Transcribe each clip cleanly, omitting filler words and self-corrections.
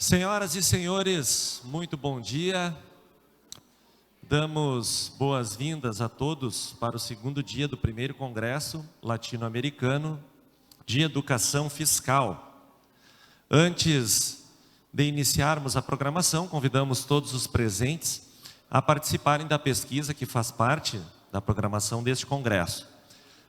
Senhoras e senhores, muito bom dia. Damos boas-vindas a todos para o segundo dia do primeiro Congresso Latino-Americano de Educação Fiscal. Antes de iniciarmos a programação, convidamos todos os presentes a participarem da pesquisa que faz parte da programação deste congresso.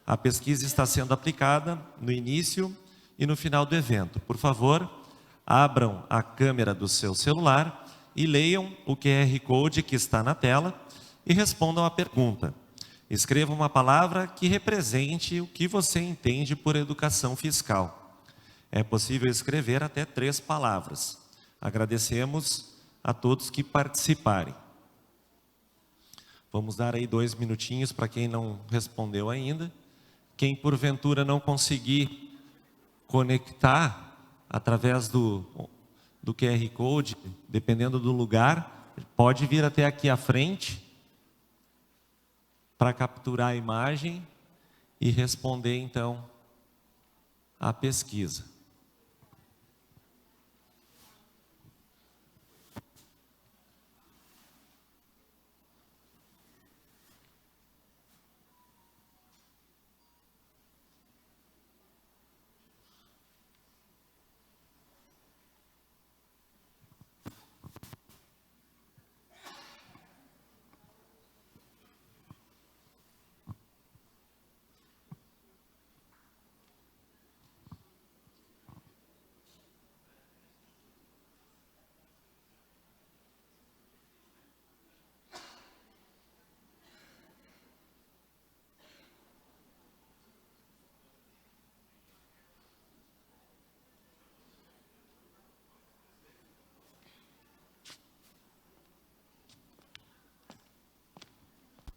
A pesquisa está sendo aplicada no início e no final do evento. Por favor, abram a câmera do seu celular e leiam o QR Code que está na tela e respondam a pergunta. Escreva uma palavra que represente o que você entende por educação fiscal. É possível escrever até 3 palavras. Agradecemos a todos que participarem. Vamos dar aí 2 minutinhos para quem não respondeu ainda. Quem porventura não conseguir conectar através do QR Code, dependendo do lugar, pode vir até aqui à frente para capturar a imagem e responder então à pesquisa.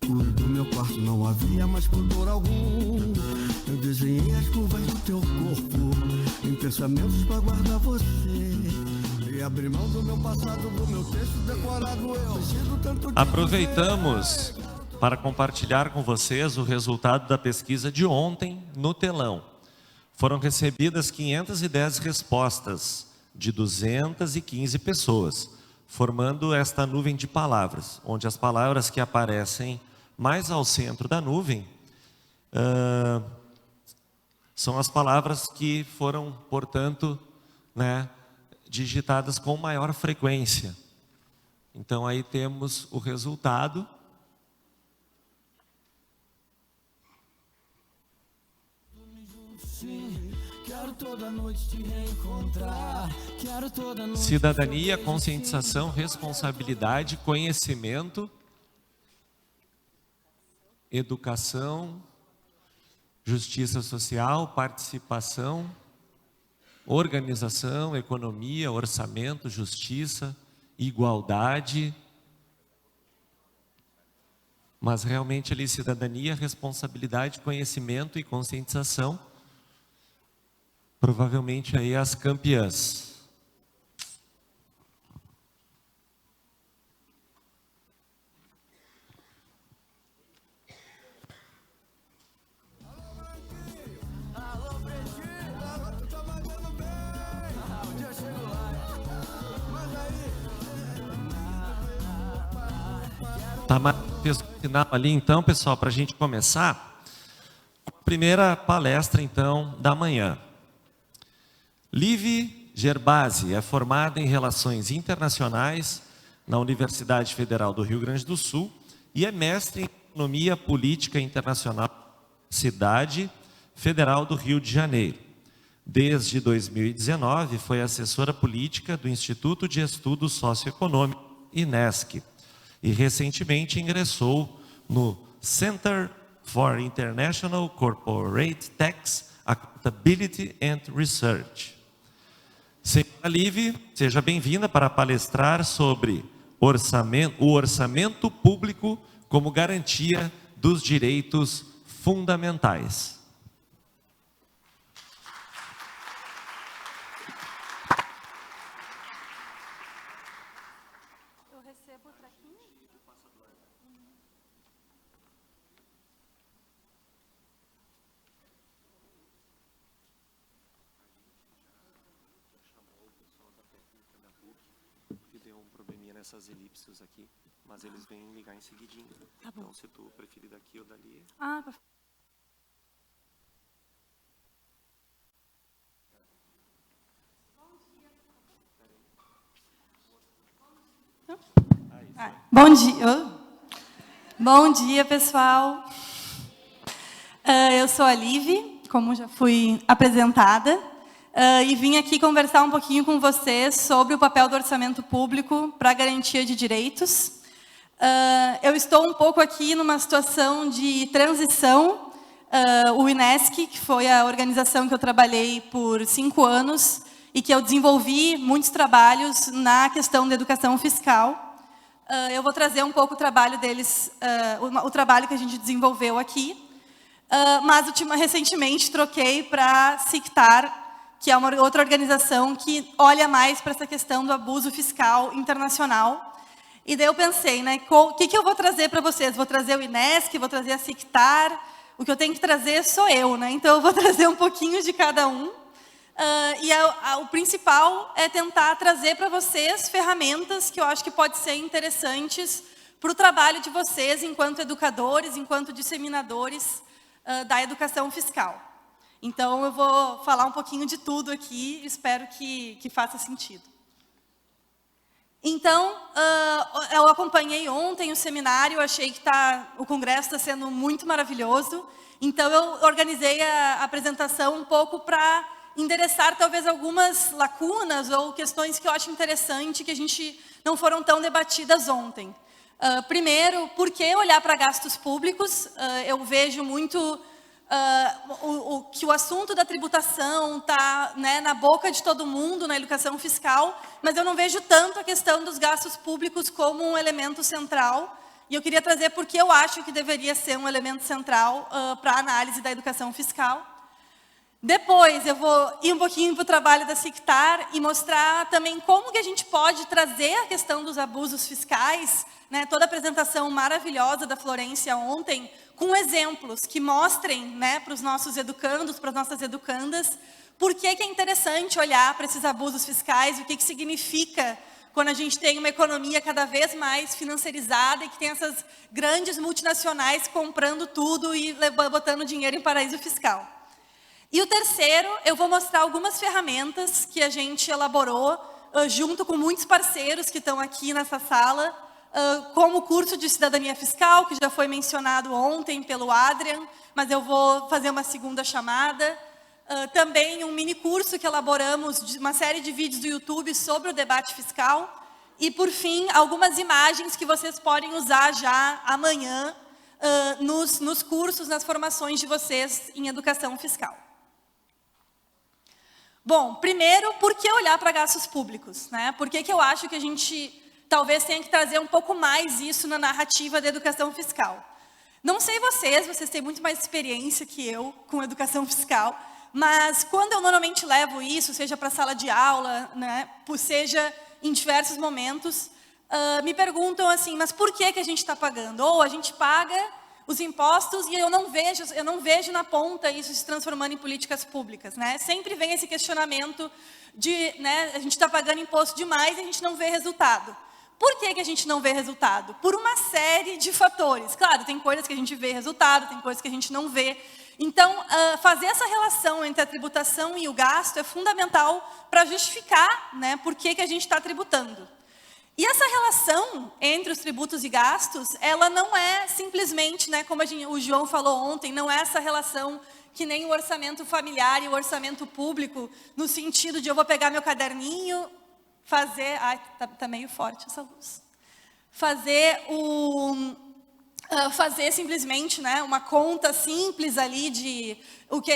No meu quarto não havia mais pudor algum. Eu desenhei as curvas do teu corpo em pensamentos pra guardar você. E abri mão do meu passado, do meu texto decorado. Eu preciso tanto de Aproveitamos para compartilhar com vocês o resultado da pesquisa de ontem no telão. Foram recebidas 510 respostas de 215 pessoas, formando esta nuvem de palavras, onde as palavras que aparecem mais ao centro da nuvem são as palavras que foram, portanto, digitadas com maior frequência. Então aí temos o resultado. Cidadania, conscientização, responsabilidade, conhecimento, educação, justiça social, participação, organização, economia, orçamento, justiça, igualdade. Mas realmente ali cidadania, responsabilidade, conhecimento e conscientização. Provavelmente aí as campeãs. Tá mais final ali então, pessoal, para a gente começar. Primeira palestra então da manhã. Livi Gerbasi é formada em Relações Internacionais na Universidade Federal do Rio Grande do Sul e é mestre em Economia Política Internacional, Cidade Federal do Rio de Janeiro. Desde 2019 foi assessora política do Instituto de Estudos Socioeconômicos, INESC, e recentemente ingressou no Center for International Corporate Tax Accountability and Research. Senhora Livi, seja bem-vinda para palestrar sobre o orçamento público como garantia dos direitos fundamentais. Eu recebo o traquinho? essas elipses aqui, mas eles vêm ligar em seguidinho. Tá bom. Então, se tu preferir daqui ou dali... Bom dia. Bom dia, pessoal. Eu sou a Liv, como já fui apresentada, e vim aqui conversar um pouquinho com vocês sobre o papel do orçamento público para a garantia de direitos. Eu estou um pouco aqui numa situação de transição. O INESC, que foi a organização que eu trabalhei por 5 anos e que eu desenvolvi muitos trabalhos na questão da educação fiscal. Eu vou trazer um pouco o trabalho deles, o trabalho que a gente desenvolveu aqui. Mas recentemente troquei para a SICTAR, que é uma outra organização que olha mais para essa questão do abuso fiscal internacional. E daí eu pensei, né, o que eu vou trazer para vocês? Vou trazer o INESC, vou trazer a SICTAR. O que eu tenho que trazer sou eu, né? Então eu vou trazer um pouquinho de cada um. O principal é tentar trazer para vocês ferramentas que eu acho que podem ser interessantes para o trabalho de vocês enquanto educadores, enquanto disseminadores da educação fiscal. Então, eu vou falar um pouquinho de tudo aqui, espero que faça sentido. Então, eu acompanhei ontem o seminário, achei que o congresso está sendo muito maravilhoso, então eu organizei a apresentação um pouco para endereçar talvez algumas lacunas ou questões que eu acho interessante que a gente não foram tão debatidas ontem. Primeiro, por que olhar para gastos públicos? Eu vejo muito que o assunto da tributação está, né, na boca de todo mundo na educação fiscal, mas eu não vejo tanto a questão dos gastos públicos como um elemento central. E eu queria trazer por que eu acho que deveria ser um elemento central para a análise da educação fiscal. Depois, eu vou ir um pouquinho para o trabalho da SICTAR e mostrar também como que a gente pode trazer a questão dos abusos fiscais, né, toda a apresentação maravilhosa da Florência ontem, com exemplos que mostrem, né, para os nossos educandos, para as nossas educandas, por que é interessante olhar para esses abusos fiscais, o que significa quando a gente tem uma economia cada vez mais financiarizada e que tem essas grandes multinacionais comprando tudo e botando dinheiro em paraíso fiscal. E o terceiro, eu vou mostrar algumas ferramentas que a gente elaborou junto com muitos parceiros que estão aqui nessa sala, como o curso de cidadania fiscal, que já foi mencionado ontem pelo Adrian, mas eu vou fazer uma segunda chamada. Também um mini curso que elaboramos, de uma série de vídeos do YouTube sobre o debate fiscal. E, por fim, algumas imagens que vocês podem usar já amanhã nos cursos, nas formações de vocês em educação fiscal. Bom, primeiro, por que olhar para gastos públicos, né? Por que eu acho que a gente talvez tenha que trazer um pouco mais isso na narrativa da educação fiscal? Não sei vocês têm muito mais experiência que eu com educação fiscal, mas quando eu normalmente levo isso, seja para a sala de aula, né, seja em diversos momentos, me perguntam assim, mas por que a gente está pagando? Ou a gente paga os impostos e eu não vejo na ponta isso se transformando em políticas públicas, né? Sempre vem esse questionamento de, né, a gente está pagando imposto demais e a gente não vê resultado. Por que a gente não vê resultado? Por uma série de fatores. Claro, tem coisas que a gente vê resultado, tem coisas que a gente não vê. Então, fazer essa relação entre a tributação e o gasto é fundamental para justificar, né, por que a gente está tributando. E essa relação entre os tributos e gastos, ela não é simplesmente, né, como o João falou ontem, não é essa relação que nem o orçamento familiar e o orçamento público, no sentido de eu vou pegar meu caderninho, fazer... Ai, tá meio forte essa luz. Fazer simplesmente, né, uma conta simples ali de o que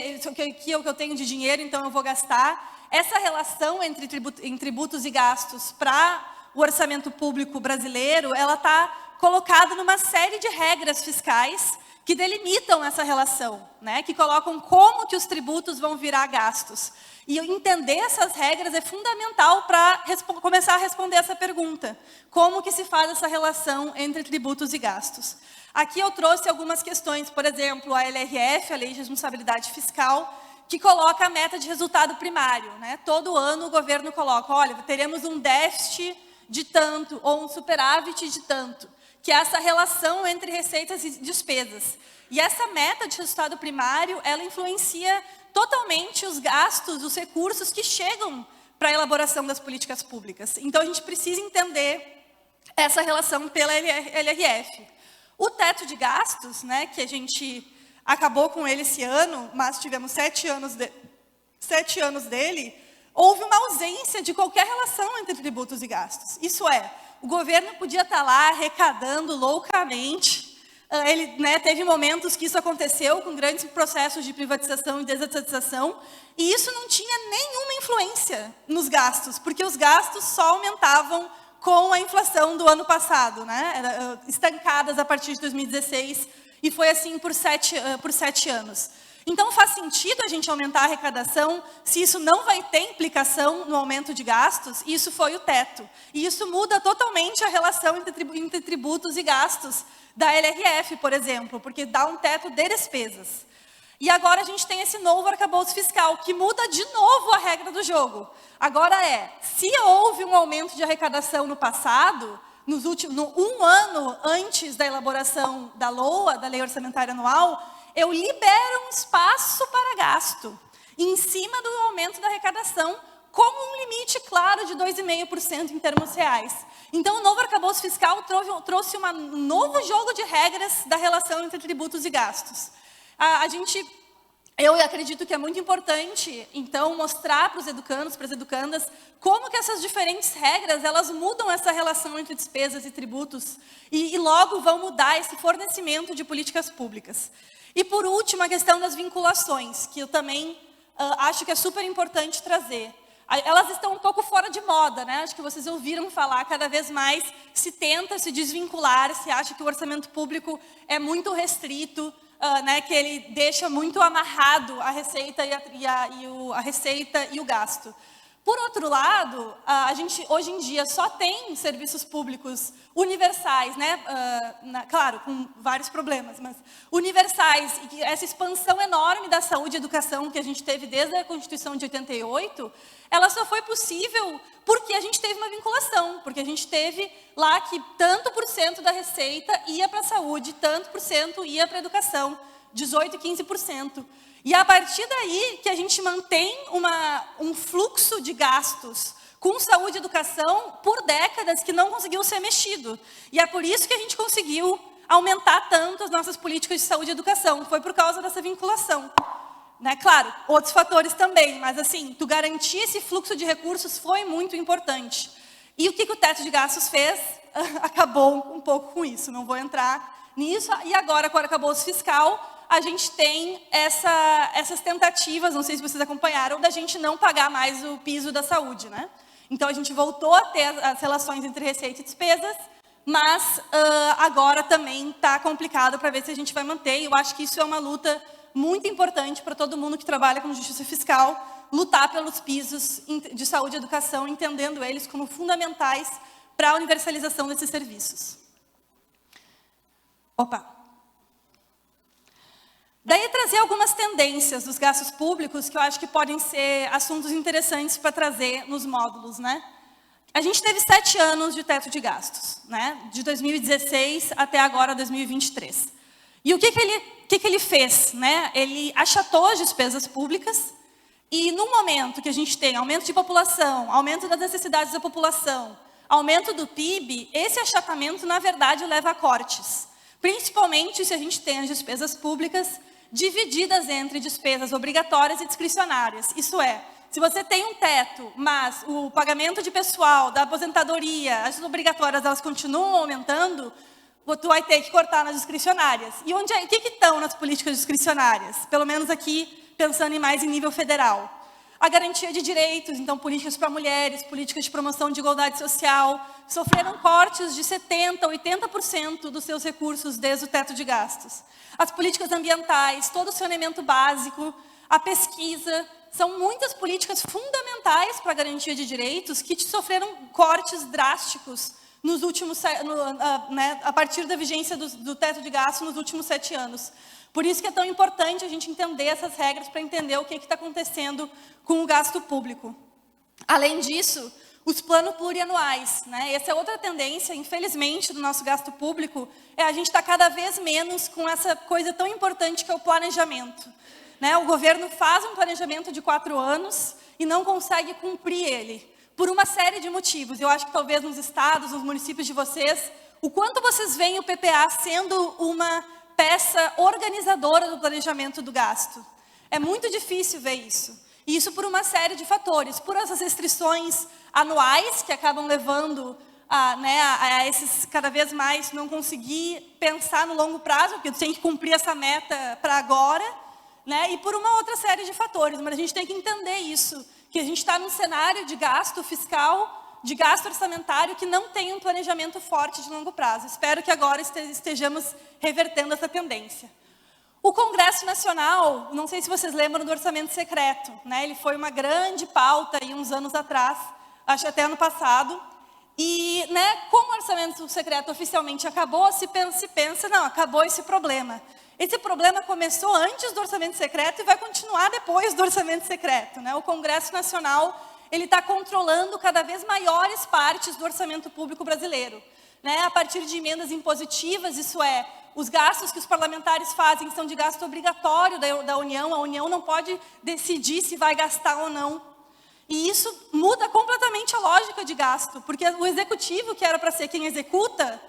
eu tenho de dinheiro, então eu vou gastar. Essa relação entre tributos e gastos para o orçamento público brasileiro, ela está colocada numa série de regras fiscais que delimitam essa relação, né? Que colocam como que os tributos vão virar gastos. E entender essas regras é fundamental para começar a responder essa pergunta. Como que se faz essa relação entre tributos e gastos? Aqui eu trouxe algumas questões, por exemplo, a LRF, a Lei de Responsabilidade Fiscal, que coloca a meta de resultado primário, né? Todo ano o governo coloca, olha, teremos um déficit de tanto ou um superávit de tanto, que é essa relação entre receitas e despesas. E essa meta de resultado primário, ela influencia totalmente os gastos, os recursos que chegam para a elaboração das políticas públicas. Então, a gente precisa entender essa relação pela LRF. O teto de gastos, né, que a gente acabou com ele esse ano, mas tivemos 7 anos dele, houve uma ausência de qualquer relação entre tributos e gastos. Isso é, o governo podia estar lá arrecadando loucamente. Ele, né, teve momentos que isso aconteceu com grandes processos de privatização e desestatização, e isso não tinha nenhuma influência nos gastos, porque os gastos só aumentavam com a inflação do ano passado, né, estancadas a partir de 2016, e foi assim por 7 anos. Então, faz sentido a gente aumentar a arrecadação se isso não vai ter implicação no aumento de gastos? E isso foi o teto. E isso muda totalmente a relação entre tributos e gastos da LRF, por exemplo, porque dá um teto de despesas. E agora a gente tem esse novo arcabouço fiscal, que muda de novo a regra do jogo. Agora se houve um aumento de arrecadação no passado, um ano antes da elaboração da LOA, da Lei Orçamentária Anual, eu libero um espaço para gasto, em cima do aumento da arrecadação, com um limite claro de 2,5% em termos reais. Então, o novo arcabouço fiscal trouxe um novo jogo de regras da relação entre tributos e gastos. Eu acredito que é muito importante, então, mostrar para os educandos, para as educandas, como que essas diferentes regras, elas mudam essa relação entre despesas e tributos, e logo vão mudar esse fornecimento de políticas públicas. E, por último, a questão das vinculações, que eu também acho que é super importante trazer. Elas estão um pouco fora de moda, né? Acho que vocês ouviram falar, cada vez mais se tenta se desvincular, se acha que o orçamento público é muito restrito, né? Que ele deixa muito amarrado a receita a receita e o gasto. Por outro lado, a gente hoje em dia só tem serviços públicos universais, né? Claro, com vários problemas, mas universais, e essa expansão enorme da saúde e educação que a gente teve desde a Constituição de 88, ela só foi possível porque a gente teve uma vinculação, porque a gente teve lá que tanto por cento da receita ia para a saúde, tanto por cento ia para a educação, 18% e 15%. E a partir daí que a gente mantém um fluxo de gastos com saúde e educação por décadas que não conseguiu ser mexido. E é por isso que a gente conseguiu aumentar tanto as nossas políticas de saúde e educação. Foi por causa dessa vinculação. Né? Claro, outros fatores também, mas assim, tu garantir esse fluxo de recursos foi muito importante. E o que o teto de gastos fez? Acabou um pouco com isso, não vou entrar nisso. E agora, com o arcabouço fiscal, a gente tem essas tentativas, não sei se vocês acompanharam, da gente não pagar mais o piso da saúde, né? Então, a gente voltou a ter as relações entre receita e despesas, mas agora também está complicado para ver se a gente vai manter. E eu acho que isso é uma luta muito importante para todo mundo que trabalha com justiça fiscal, lutar pelos pisos de saúde e educação, entendendo eles como fundamentais para a universalização desses serviços. Daí trazer algumas tendências dos gastos públicos que eu acho que podem ser assuntos interessantes para trazer nos módulos, né? A gente teve 7 anos de teto de gastos, né? De 2016 até agora 2023. E o que ele fez, né? Ele achatou as despesas públicas e no momento que a gente tem aumento de população, aumento das necessidades da população, aumento do PIB, esse achatamento na verdade leva a cortes. Principalmente se a gente tem as despesas públicas divididas entre despesas obrigatórias e discricionárias. Isso é, se você tem um teto, mas o pagamento de pessoal, da aposentadoria, as obrigatórias, elas continuam aumentando, tu vai ter que cortar nas discricionárias. E o que estão nas políticas discricionárias? Pelo menos aqui, pensando mais em nível federal. A garantia de direitos, então políticas para mulheres, políticas de promoção de igualdade social, sofreram cortes de 70%, 80% dos seus recursos desde o teto de gastos. As políticas ambientais, todo o saneamento básico, a pesquisa, são muitas políticas fundamentais para a garantia de direitos que sofreram cortes drásticos nos últimos, a partir da vigência do teto de gastos nos últimos 7 anos. Por isso que é tão importante a gente entender essas regras para entender o que está acontecendo com o gasto público. Além disso, os planos plurianuais, né? Essa é outra tendência, infelizmente, do nosso gasto público, a gente está cada vez menos com essa coisa tão importante que é o planejamento, né? O governo faz um planejamento de 4 anos e não consegue cumprir ele, por uma série de motivos. Eu acho que talvez nos estados, nos municípios de vocês, o quanto vocês veem o PPA sendo uma peça organizadora do planejamento do gasto. É muito difícil ver isso. E isso por uma série de fatores, por essas restrições anuais que acabam levando a esses cada vez mais não conseguir pensar no longo prazo, porque tu tem que cumprir essa meta para agora, né? E por uma outra série de fatores. Mas a gente tem que entender isso, que a gente está num cenário de gasto fiscal, de gasto orçamentário, que não tem um planejamento forte de longo prazo. Espero que agora estejamos revertendo essa tendência. O Congresso Nacional, não sei se vocês lembram do orçamento secreto, né? Ele foi uma grande pauta aí uns anos atrás, acho até ano passado. E, né, como o orçamento secreto oficialmente acabou, se pensa, não, acabou esse problema. Esse problema começou antes do orçamento secreto e vai continuar depois do orçamento secreto, né? O Congresso Nacional, ele está controlando cada vez maiores partes do orçamento público brasileiro, né? A partir de emendas impositivas, isso é, os gastos que os parlamentares fazem são de gasto obrigatório da União, a União não pode decidir se vai gastar ou não. E isso muda completamente a lógica de gasto, porque o executivo, que era para ser quem executa,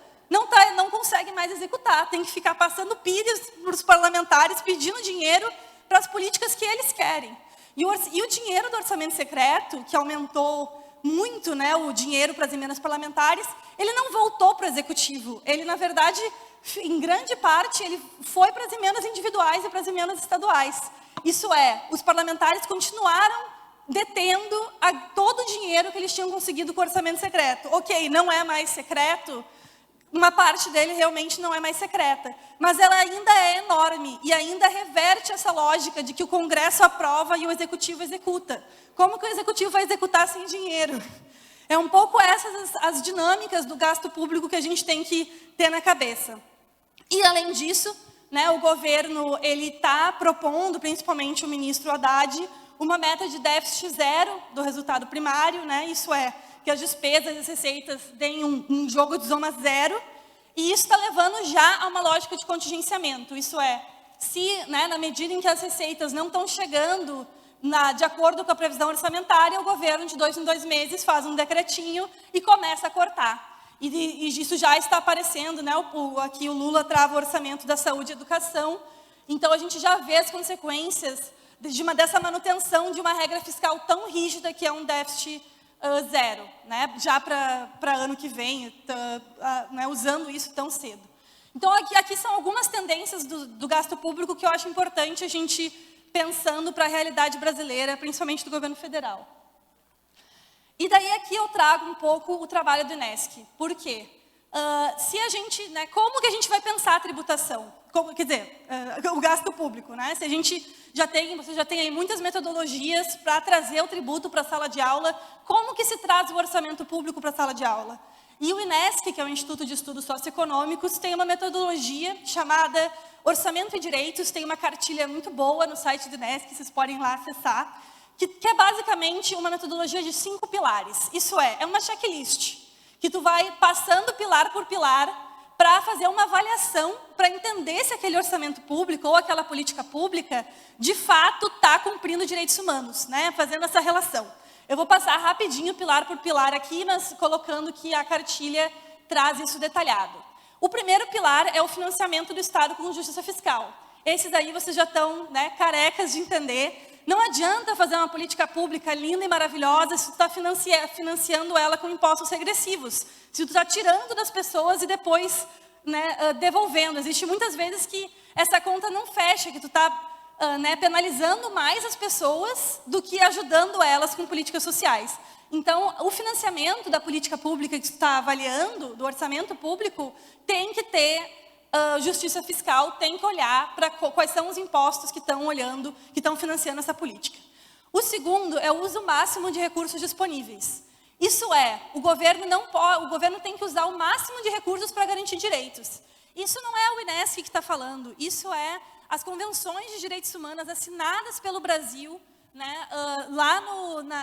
não consegue mais executar, tem que ficar passando pires para os parlamentares, pedindo dinheiro para as políticas que eles querem. E o dinheiro do orçamento secreto, que aumentou muito, né, o dinheiro para as emendas parlamentares, ele não voltou para o executivo, ele, na verdade, em grande parte, ele foi para as emendas individuais e para as emendas estaduais. Isso é, os parlamentares continuaram detendo todo o dinheiro que eles tinham conseguido com o orçamento secreto. Ok, não é mais secreto, uma parte dele realmente não é mais secreta, mas ela ainda é enorme e ainda reverte essa lógica de que o Congresso aprova e o Executivo executa. Como que o Executivo vai executar sem dinheiro? É um pouco essas as dinâmicas do gasto público que a gente tem que ter na cabeça. E, além disso, né, o governo está propondo, principalmente o ministro Haddad, uma meta de déficit zero do resultado primário, né? Isso é, que as despesas e as receitas deem um jogo de soma zero, e isso está levando já a uma lógica de contingenciamento. Isso é, se, né, na medida em que as receitas não estão chegando de acordo com a previsão orçamentária, o governo, de 2 em 2 meses, faz um decretinho e começa a cortar. E isso já está aparecendo, né? Aqui o Lula trava o orçamento da saúde e educação. Então, a gente já vê as consequências dessa manutenção de uma regra fiscal tão rígida que é um déficit zero, né? Já para ano que vem, né, usando isso tão cedo. Então, aqui são algumas tendências do gasto público que eu acho importante a gente pensando para a realidade brasileira, principalmente do governo federal. E daí aqui eu trago um pouco o trabalho do INESC. Por quê? Se a gente, né, como que a gente vai pensar a tributação? Quer dizer, o gasto público, né? Se a gente você já tem aí muitas metodologias para trazer o tributo para a sala de aula, como que se traz o orçamento público para a sala de aula? E o INESC, que é o Instituto de Estudos Socioeconômicos, tem uma metodologia chamada Orçamento e Direitos, tem uma cartilha muito boa no site do INESC, vocês podem lá acessar, que é basicamente uma metodologia de 5 pilares. Isso é uma checklist, que tu vai passando pilar por pilar para fazer uma avaliação, para entender se aquele orçamento público ou aquela política pública, de fato, está cumprindo direitos humanos, né? Fazendo essa relação. Eu vou passar rapidinho, pilar por pilar aqui, mas colocando que a cartilha traz isso detalhado. O primeiro pilar é o financiamento do Estado com justiça fiscal. Esses aí vocês já estão, né, carecas de entender. Não adianta fazer uma política pública linda e maravilhosa se tu está financiando ela com impostos regressivos. Se tu está tirando das pessoas e depois, né, devolvendo. Existe muitas vezes que essa conta não fecha, que tu está né, penalizando mais as pessoas do que ajudando elas com políticas sociais. Então, o financiamento da política pública que tu está avaliando, do orçamento público, tem que ter justiça fiscal, tem que olhar para quais são os impostos que estão olhando, que estão financiando essa política. O segundo é o uso máximo de recursos disponíveis. Isso é, o governo tem que usar o máximo de recursos para garantir direitos. Isso não é o INESC que está falando, isso é as convenções de direitos humanos assinadas pelo Brasil né, lá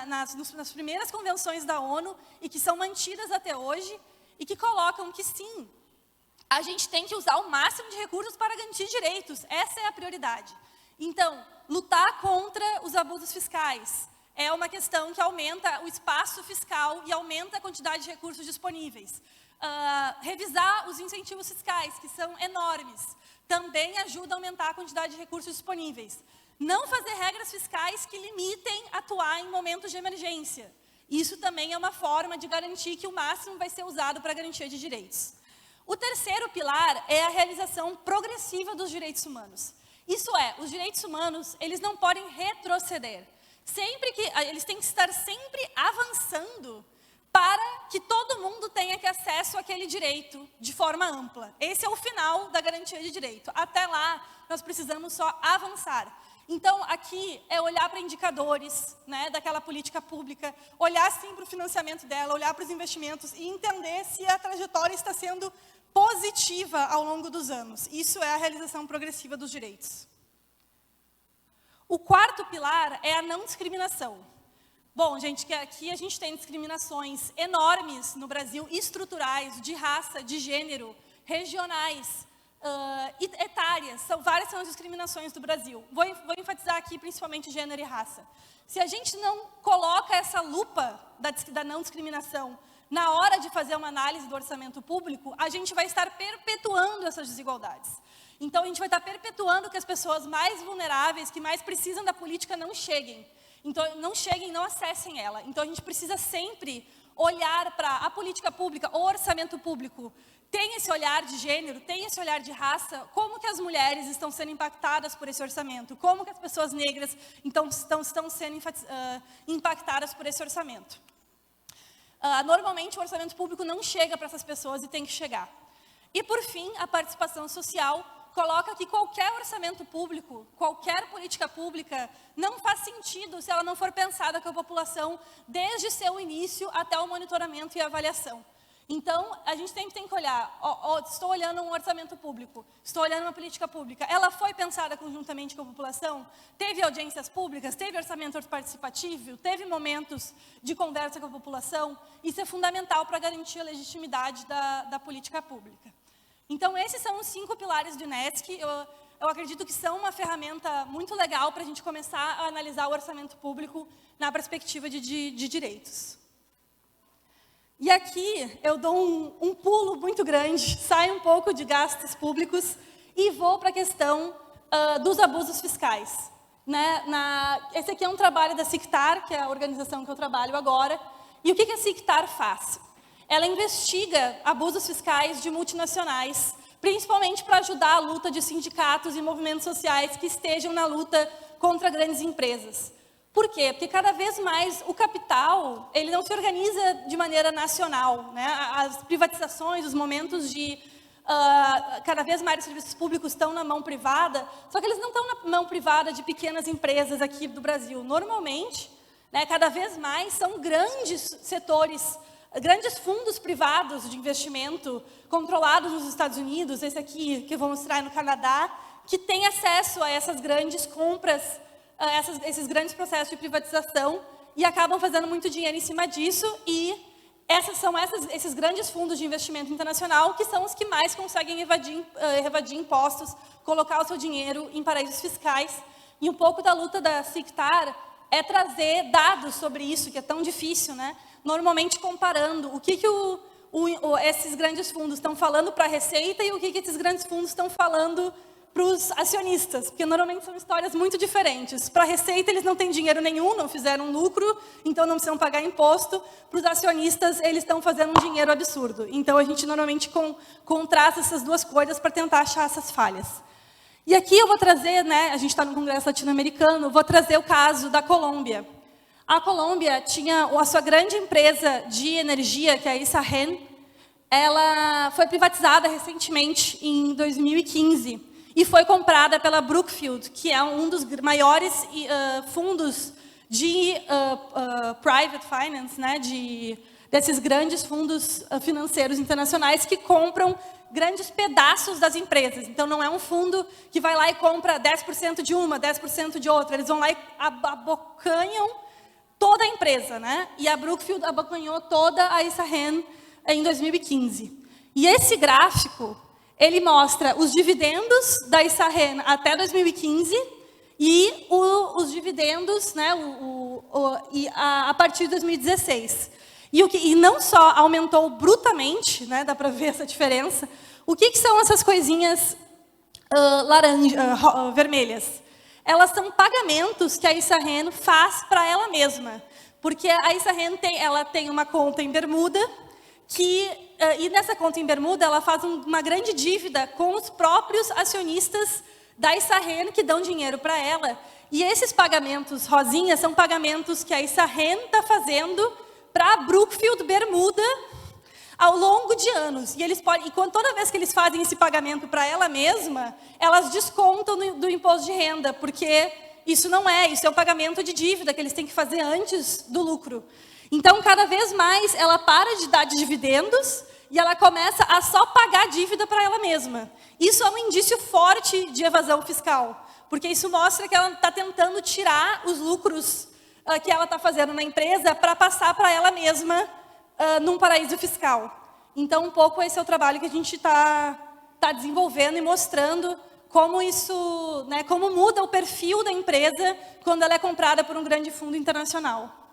nas primeiras convenções da ONU, e que são mantidas até hoje, e que colocam que sim, a gente tem que usar o máximo de recursos para garantir direitos. Essa é a prioridade. Então, lutar contra os abusos fiscais é uma questão que aumenta o espaço fiscal e aumenta a quantidade de recursos disponíveis. Revisar os incentivos fiscais, que são enormes, também ajuda a aumentar a quantidade de recursos disponíveis. Não fazer regras fiscais que limitem atuar em momentos de emergência. Isso também é uma forma de garantir que o máximo vai ser usado para a garantia de direitos. O terceiro pilar é a realização progressiva dos direitos humanos. Isso é, os direitos humanos, eles não podem retroceder. Eles têm que estar sempre avançando para que todo mundo tenha acesso àquele direito de forma ampla. Esse é o final da garantia de direito. Até lá, nós precisamos só avançar. Então, aqui é olhar para indicadores, né, daquela política pública, olhar sim para o financiamento dela, olhar para os investimentos e entender se a trajetória está sendo positiva ao longo dos anos. Isso é a realização progressiva dos direitos. O quarto pilar é a não discriminação. Bom, gente, que aqui a gente tem discriminações enormes no Brasil, estruturais, de raça, de gênero, regionais, etárias. Várias são as discriminações do Brasil. Vou enfatizar aqui principalmente gênero e raça. Se a gente não coloca essa lupa da não discriminação na hora de fazer uma análise do orçamento público, a gente vai estar perpetuando essas desigualdades. Então, a gente vai estar perpetuando que as pessoas mais vulneráveis, que mais precisam da política, não cheguem. Então, não acessem ela. Então, a gente precisa sempre olhar para a política pública, o orçamento público, tem esse olhar de gênero, tem esse olhar de raça, como que as mulheres estão sendo impactadas por esse orçamento, como que as pessoas negras estão sendo impactadas por esse orçamento. Normalmente, o orçamento público não chega para essas pessoas e tem que chegar. E, por fim, a participação social coloca que qualquer orçamento público, qualquer política pública, não faz sentido se ela não for pensada com a população desde seu início até o monitoramento e avaliação. Então, a gente tem que olhar, estou olhando um orçamento público, estou olhando uma política pública, ela foi pensada conjuntamente com a população? Teve audiências públicas, teve orçamento participativo, teve momentos de conversa com a população? Isso é fundamental para garantir a legitimidade da política pública. Então, esses são os 5 pilares do INESC. Eu acredito que são uma ferramenta muito legal para a gente começar a analisar o orçamento público na perspectiva de direitos. E aqui eu dou um pulo muito grande, saio um pouco de gastos públicos e vou para a questão dos abusos fiscais. Né? Esse aqui é um trabalho da SICTAR, que é a organização que eu trabalho agora. E o que a SICTAR faz? Ela investiga abusos fiscais de multinacionais, principalmente para ajudar a luta de sindicatos e movimentos sociais que estejam na luta contra grandes empresas. Por quê? Porque cada vez mais o capital, ele não se organiza de maneira nacional, né? As privatizações, os momentos de cada vez mais os serviços públicos estão na mão privada, só que eles não estão na mão privada de pequenas empresas aqui do Brasil. Normalmente, né, cada vez mais são grandes setores, grandes fundos privados de investimento controlados nos Estados Unidos, esse aqui que eu vou mostrar no Canadá, que tem acesso a essas grandes compras, esses grandes processos de privatização e acabam fazendo muito dinheiro em cima disso, e esses grandes fundos de investimento internacional que são os que mais conseguem evadir impostos, colocar o seu dinheiro em paraísos fiscais. E um pouco da luta da SICTAR é trazer dados sobre isso, que é tão difícil, né? Normalmente comparando o que esses grandes fundos estão falando para a Receita e o que esses grandes fundos estão falando para os acionistas, porque normalmente são histórias muito diferentes. Para a Receita, eles não têm dinheiro nenhum, não fizeram lucro, então não precisam pagar imposto. Para os acionistas, eles estão fazendo um dinheiro absurdo. Então, a gente normalmente contrasta essas duas coisas para tentar achar essas falhas. E aqui eu vou trazer, né, a gente está no Congresso Latino-Americano, vou trazer o caso da Colômbia. A Colômbia tinha a sua grande empresa de energia, que é a Isagen, ela foi privatizada recentemente, em 2015. E foi comprada pela Brookfield, que é um dos maiores fundos de private finance, né, desses grandes fundos financeiros internacionais que compram grandes pedaços das empresas. Então, não é um fundo que vai lá e compra 10% de uma, 10% de outra. Eles vão lá e abocanham toda a empresa, né? E a Brookfield abocanhou toda a Issahen em 2015. E esse gráfico, ele mostra os dividendos da Issahen até 2015 e os dividendos, né, a partir de 2016. E não só aumentou brutamente, né, dá para ver essa diferença. O que são essas coisinhas vermelhas? Elas são pagamentos que a Issahen faz para ela mesma. Porque a Issahen ela tem uma conta em Bermuda, e nessa conta em Bermuda ela faz uma grande dívida com os próprios acionistas da Issahen, que dão dinheiro para ela. E esses pagamentos rosinhas são pagamentos que a Issahen está fazendo para a Brookfield Bermuda ao longo de anos. E toda vez que eles fazem esse pagamento para ela mesma, elas descontam do imposto de renda, porque isso é um pagamento de dívida que eles têm que fazer antes do lucro. Então, cada vez mais, ela para de dar dividendos e ela começa a só pagar dívida para ela mesma. Isso é um indício forte de evasão fiscal, porque isso mostra que ela está tentando tirar os lucros que ela está fazendo na empresa para passar para ela mesma num paraíso fiscal. Então, um pouco esse é o trabalho que a gente está desenvolvendo e mostrando como isso, né, como muda o perfil da empresa quando ela é comprada por um grande fundo internacional.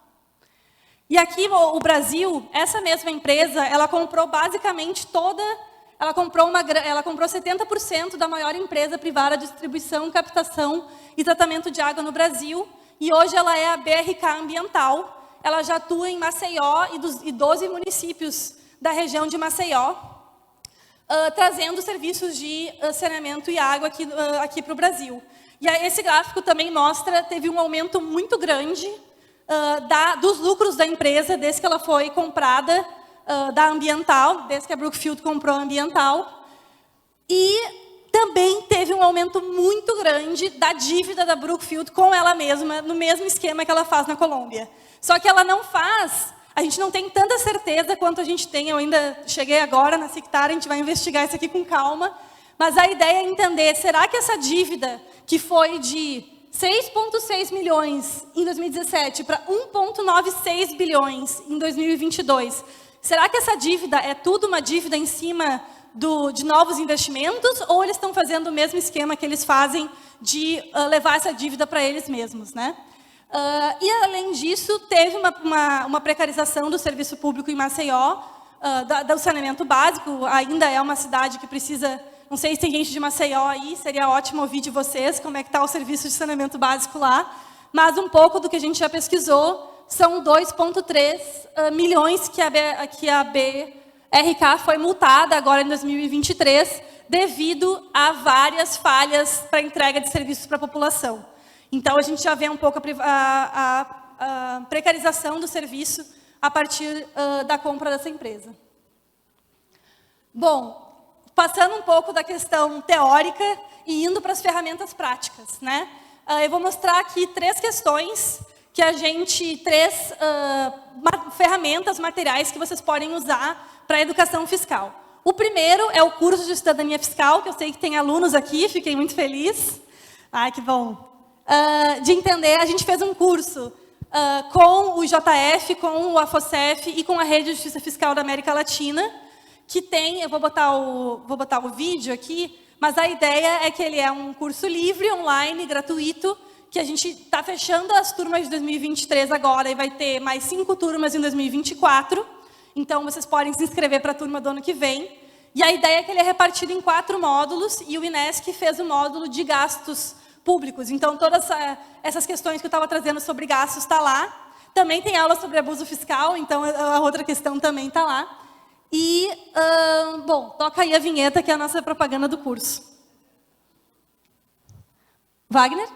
E aqui, o Brasil, essa mesma empresa, ela comprou basicamente ela comprou 70% da maior empresa privada de distribuição, captação e tratamento de água no Brasil, e hoje ela é a BRK Ambiental. Ela já atua em Maceió e 12 municípios da região de Maceió, trazendo serviços de saneamento e água aqui para o Brasil. E esse gráfico também teve um aumento muito grande dos lucros da empresa desde que ela foi comprada da Ambiental, desde que a Brookfield comprou a Ambiental. E também teve um aumento muito grande da dívida da Brookfield com ela mesma, no mesmo esquema que ela faz na Colômbia. Só que ela não faz, a gente não tem tanta certeza quanto a gente tem. Eu ainda cheguei agora na Sictar, a gente vai investigar isso aqui com calma. Mas a ideia é entender, será que essa dívida, que foi de 6,6 milhões em 2017 para 1,96 bilhões em 2022, será que essa dívida é tudo uma dívida em cima de novos investimentos, ou eles estão fazendo o mesmo esquema que eles fazem de levar essa dívida para eles mesmos, né? E, além disso, teve uma precarização do serviço público em Maceió, do saneamento básico. Ainda é uma cidade que precisa... Não sei se tem gente de Maceió aí, seria ótimo ouvir de vocês como é que está o serviço de saneamento básico lá. Mas um pouco do que a gente já pesquisou são 2,3 milhões que a BRK foi multada agora em 2023, devido a várias falhas para entrega de serviços para a população. Então, a gente já vê um pouco a precarização do serviço a partir da compra dessa empresa. Bom, passando um pouco da questão teórica e indo para as ferramentas práticas, né? Eu vou mostrar aqui 3 questões três ferramentas, materiais que vocês podem usar para a educação fiscal. O primeiro é o curso de cidadania fiscal, que eu sei que tem alunos aqui, fiquei muito feliz. Ai, que bom. De entender, a gente fez um curso com o JF, com o AFOCEF e com a Rede de Justiça Fiscal da América Latina, que tem, eu vou botar o vídeo aqui, mas a ideia é que ele é um curso livre, online, gratuito, que a gente está fechando as turmas de 2023 agora e vai ter mais 5 turmas em 2024. Então, vocês podem se inscrever para a turma do ano que vem. E a ideia é que ele é repartido em 4 módulos, e o INESC fez o módulo de gastos públicos. Então, todas essas questões que eu estava trazendo sobre gastos está lá. Também tem aula sobre abuso fiscal, então a outra questão também está lá. E, bom, toca aí a vinheta, que é a nossa propaganda do curso. Wagner?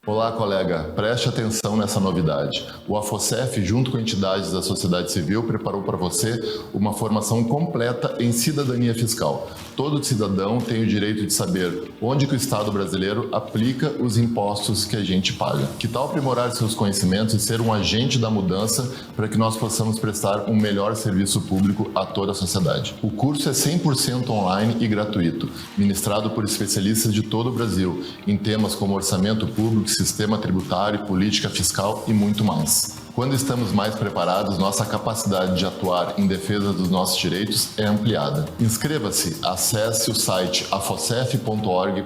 Olá, colega. Preste atenção nessa novidade. O AFOCEF, junto com entidades da sociedade civil, preparou para você uma formação completa em cidadania fiscal. Todo cidadão tem o direito de saber onde que o Estado brasileiro aplica os impostos que a gente paga. Que tal aprimorar seus conhecimentos e ser um agente da mudança para que nós possamos prestar um melhor serviço público a toda a sociedade? O curso é 100% online e gratuito, ministrado por especialistas de todo o Brasil, em temas como orçamento público, sistema tributário, política fiscal e muito mais. Quando estamos mais preparados, nossa capacidade de atuar em defesa dos nossos direitos é ampliada. Inscreva-se, acesse o site afocef.org.br.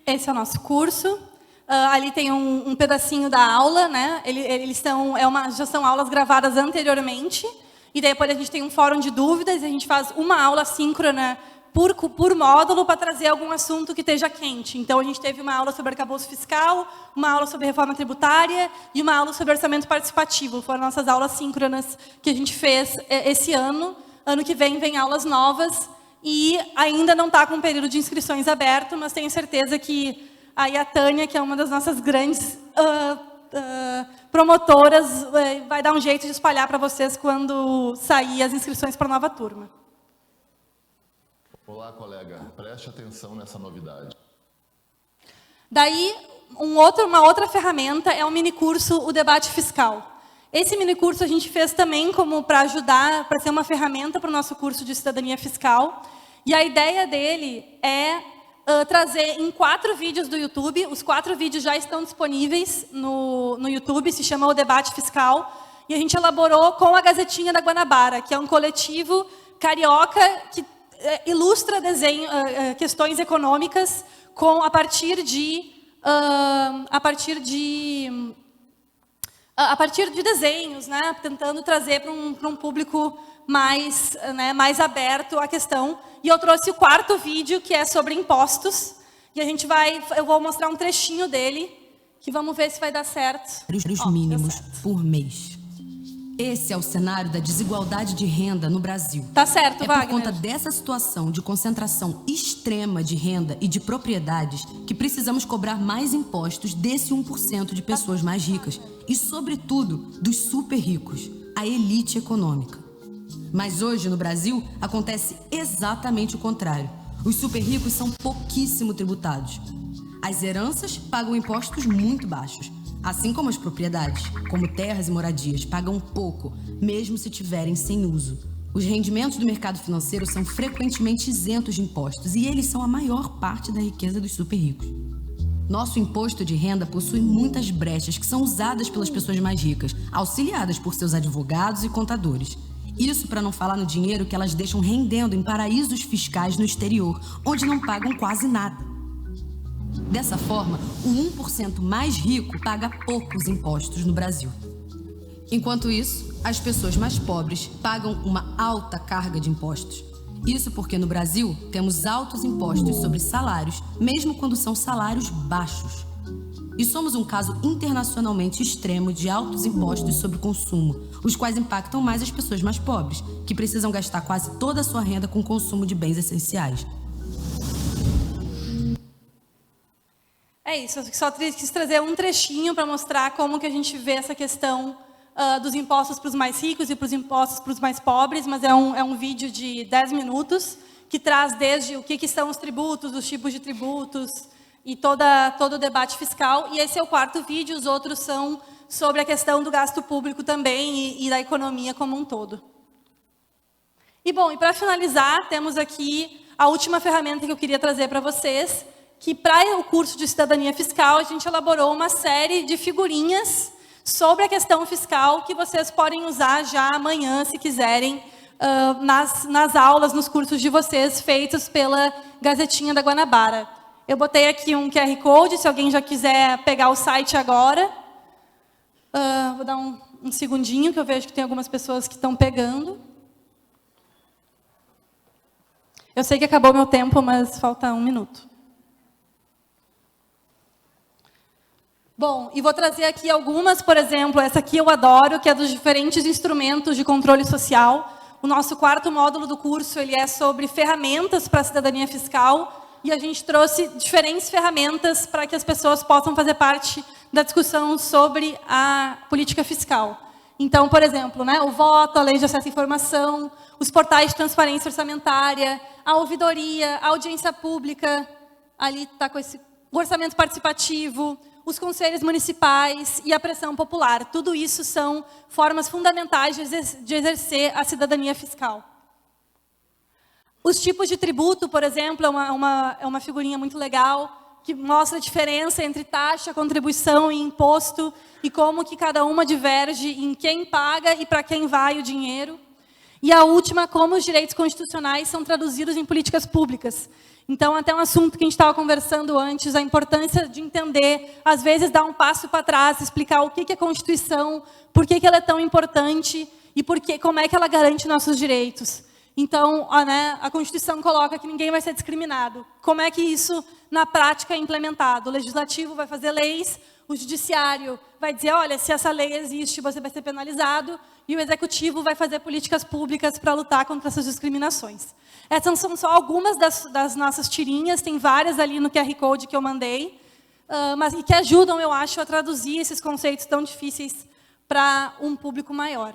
Esse é o nosso curso. Ali tem um pedacinho da aula, né? Já são aulas gravadas anteriormente. E depois a gente tem um fórum de dúvidas e a gente faz uma aula síncrona por módulo para trazer algum assunto que esteja quente. Então, a gente teve uma aula sobre arcabouço fiscal, uma aula sobre reforma tributária e uma aula sobre orçamento participativo. Foram nossas aulas síncronas que a gente fez esse ano. Ano que vem aulas novas e ainda não está com o período de inscrições aberto, mas tenho certeza que aí a Tânia, que é uma das nossas grandes promotoras, vai dar um jeito de espalhar para vocês quando sair as inscrições para a nova turma. Olá, colega. Preste atenção nessa novidade. Daí, uma outra ferramenta é o minicurso O Debate Fiscal. Esse minicurso a gente fez também como para ajudar, para ser uma ferramenta para o nosso curso de Cidadania Fiscal. E a ideia dele é trazer em 4 vídeos do YouTube. Os 4 vídeos já estão disponíveis no YouTube, se chama O Debate Fiscal. E a gente elaborou com a Gazetinha da Guanabara, que é um coletivo carioca que ilustra questões econômicas a partir de desenhos, né? Tentando trazer para um público mais aberto à questão. E eu trouxe o 4º vídeo, que é sobre impostos. E eu vou mostrar um trechinho dele, que vamos ver se vai dar certo. Os mínimos por mês. Esse é o cenário da desigualdade de renda no Brasil. Tá certo, Wagner. É por conta dessa situação de concentração extrema de renda e de propriedades que precisamos cobrar mais impostos desse 1% de pessoas mais ricas e, sobretudo, dos super ricos, a elite econômica. Mas hoje, no Brasil, acontece exatamente o contrário. Os super ricos são pouquíssimo tributados. As heranças pagam impostos muito baixos. Assim como as propriedades, como terras e moradias, pagam pouco, mesmo se tiverem sem uso. Os rendimentos do mercado financeiro são frequentemente isentos de impostos e eles são a maior parte da riqueza dos super ricos. Nosso imposto de renda possui muitas brechas que são usadas pelas pessoas mais ricas, auxiliadas por seus advogados e contadores. Isso para não falar no dinheiro que elas deixam rendendo em paraísos fiscais no exterior, onde não pagam quase nada. Dessa forma, o 1% mais rico paga poucos impostos no Brasil. Enquanto isso, as pessoas mais pobres pagam uma alta carga de impostos. Isso porque no Brasil temos altos impostos sobre salários, mesmo quando são salários baixos. E somos um caso internacionalmente extremo de altos impostos sobre o consumo, os quais impactam mais as pessoas mais pobres, que precisam gastar quase toda a sua renda com o consumo de bens essenciais. É isso, eu só quis trazer um trechinho para mostrar como que a gente vê essa questão dos impostos para os mais ricos e para os impostos para os mais pobres, mas é um vídeo de 10 minutos, que traz desde o que são os tributos, os tipos de tributos e todo o debate fiscal. E esse é o 4º vídeo, os outros são sobre a questão do gasto público também e da economia como um todo. E bom, e para finalizar, temos aqui a última ferramenta que eu queria trazer para vocês, que para o curso de Cidadania Fiscal, a gente elaborou uma série de figurinhas sobre a questão fiscal que vocês podem usar já amanhã, se quiserem, nas aulas, nos cursos de vocês, feitos pela Gazetinha da Guanabara. Eu botei aqui um QR Code, se alguém já quiser pegar o site agora. Vou dar um segundinho, que eu vejo que tem algumas pessoas que estão pegando. Eu sei que acabou meu tempo, mas falta 1 minuto. Bom, e vou trazer aqui algumas, por exemplo, essa aqui eu adoro, que é dos diferentes instrumentos de controle social. O nosso 4º módulo do curso ele é sobre ferramentas para a cidadania fiscal, e a gente trouxe diferentes ferramentas para que as pessoas possam fazer parte da discussão sobre a política fiscal. Então, por exemplo, né, o voto, a lei de acesso à informação, os portais de transparência orçamentária, a ouvidoria, a audiência pública, ali está com esse orçamento participativo, os conselhos municipais e a pressão popular. Tudo isso são formas fundamentais de exercer a cidadania fiscal. Os tipos de tributo, por exemplo, é uma figurinha muito legal, que mostra a diferença entre taxa, contribuição e imposto, e como que cada uma diverge em quem paga e para quem vai o dinheiro. E a última, como os direitos constitucionais são traduzidos em políticas públicas. Então, até um assunto que a gente estava conversando antes, a importância de entender, às vezes, dar um passo para trás, explicar o que é a Constituição, por que ela é tão importante e como é que ela garante nossos direitos. Então, a Constituição coloca que ninguém vai ser discriminado. Como é que isso, na prática, é implementado? O Legislativo vai fazer leis, o Judiciário vai dizer, olha, se essa lei existe, você vai ser penalizado, e o Executivo vai fazer políticas públicas para lutar contra essas discriminações. Essas são só algumas das nossas tirinhas, tem várias ali no QR Code que eu mandei, e que ajudam, eu acho, a traduzir esses conceitos tão difíceis para um público maior.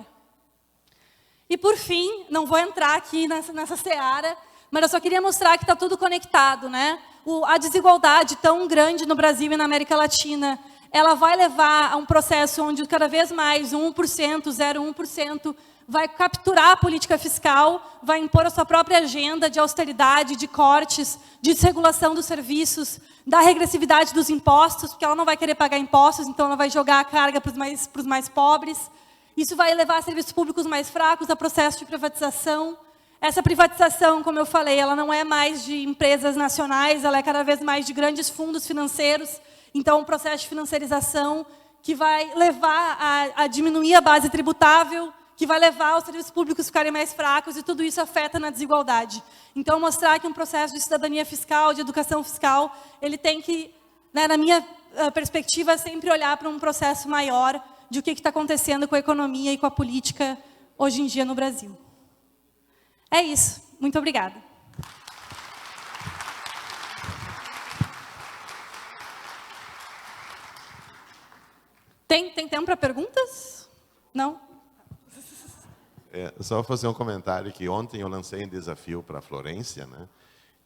E, por fim, não vou entrar aqui nessa seara, mas eu só queria mostrar que está tudo conectado, né? A desigualdade tão grande no Brasil e na América Latina, ela vai levar a um processo onde cada vez mais 1%, 0,1%, vai capturar a política fiscal, vai impor a sua própria agenda de austeridade, de cortes, de desregulação dos serviços, da regressividade dos impostos, porque ela não vai querer pagar impostos, então ela vai jogar a carga para os mais pobres. Isso vai levar a serviços públicos mais fracos, a processo de privatização. Essa privatização, como eu falei, ela não é mais de empresas nacionais, ela é cada vez mais de grandes fundos financeiros. Então, um processo de financiarização que vai levar a diminuir a base tributável, que vai levar os serviços públicos a ficarem mais fracos, e tudo isso afeta na desigualdade. Então, mostrar que um processo de cidadania fiscal, de educação fiscal, ele tem que, né, na minha perspectiva, sempre olhar para um processo maior de o que está acontecendo com a economia e com a política hoje em dia no Brasil. É isso. Muito obrigada. Tem tempo para perguntas? Não? Só vou fazer um comentário que ontem eu lancei um desafio para a Florência, né?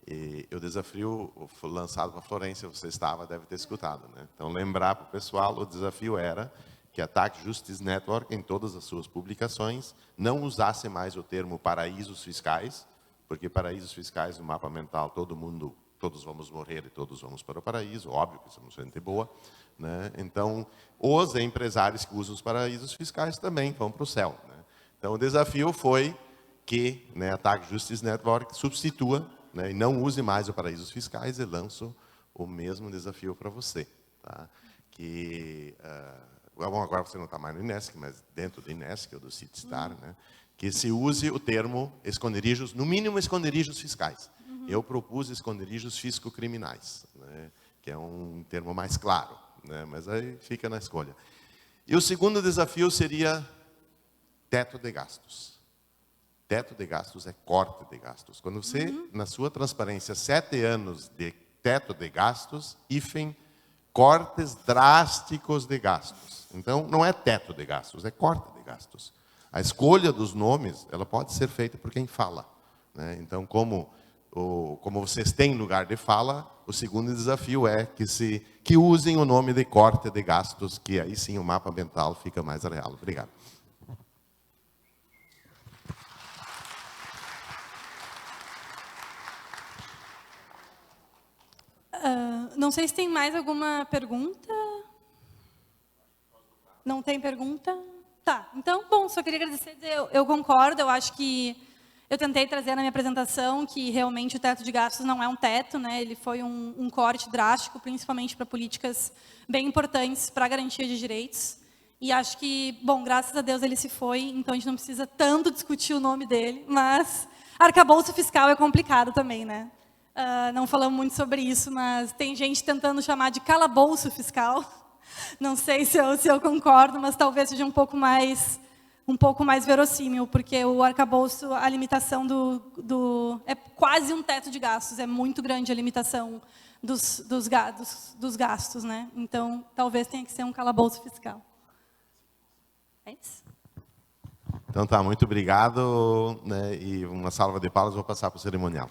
E o desafio lançado para a Florência, você deve ter escutado, né? Então, lembrar para o pessoal, o desafio era que a Tax Justice Network, em todas as suas publicações, não usasse mais o termo paraísos fiscais, porque paraísos fiscais, no mapa mental, todos vamos morrer e todos vamos para o paraíso, óbvio que somos gente boa, né? Então, os empresários que usam os paraísos fiscais também vão para o céu, né? Então, o desafio foi que, né, a Tax Justice Network substitua, né, e não use mais os paraísos fiscais, e lanço o mesmo desafio para você, tá? Que, agora você não está mais no INESC, mas dentro do INESC, ou do CityStar, né, que se use o termo esconderijos, no mínimo esconderijos fiscais. Eu propus esconderijos fisco-criminais, né, que é um termo mais claro, né, mas aí fica na escolha. E o segundo desafio seria teto de gastos. Teto de gastos é corte de gastos. Quando você, na sua transparência, 7 anos de teto de gastos, cortes drásticos de gastos. Então, não é teto de gastos, é corte de gastos. A escolha dos nomes, ela pode ser feita por quem fala, né? Então, como vocês têm lugar de fala, o segundo desafio é que usem o nome de corte de gastos, que aí sim o mapa mental fica mais real. Obrigado. Não sei se tem mais alguma pergunta. Não tem pergunta? Tá, então, bom, só queria agradecer. Eu concordo, eu acho que eu tentei trazer na minha apresentação que realmente o teto de gastos não é um teto, né? Ele foi um corte drástico, principalmente para políticas bem importantes para a garantia de direitos. E acho que, bom, graças a Deus ele se foi, então a gente não precisa tanto discutir o nome dele, mas arcabouço fiscal é complicado também, né? Não falamos muito sobre isso, mas tem gente tentando chamar de calabouço fiscal. Não sei se eu concordo, mas talvez seja um pouco mais um pouco mais verossímil, porque o arcabouço, a limitação é quase um teto de gastos, é muito grande a limitação dos gastos, né? Então, talvez tenha que ser um calabouço fiscal. É isso. Então tá, muito obrigado, né, e uma salva de palmas, vou passar para o cerimonial.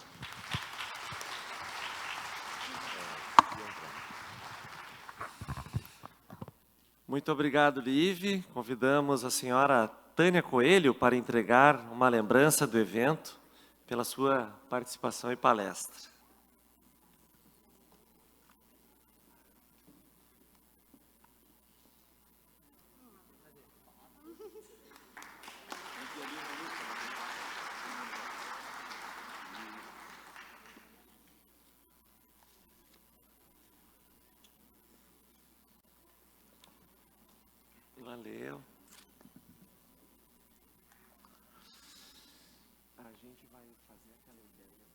Muito obrigado, Live. Convidamos a senhora Tânia Coelho para entregar uma lembrança do evento pela sua participação e palestra. Valeu. A gente vai fazer aquela ideia.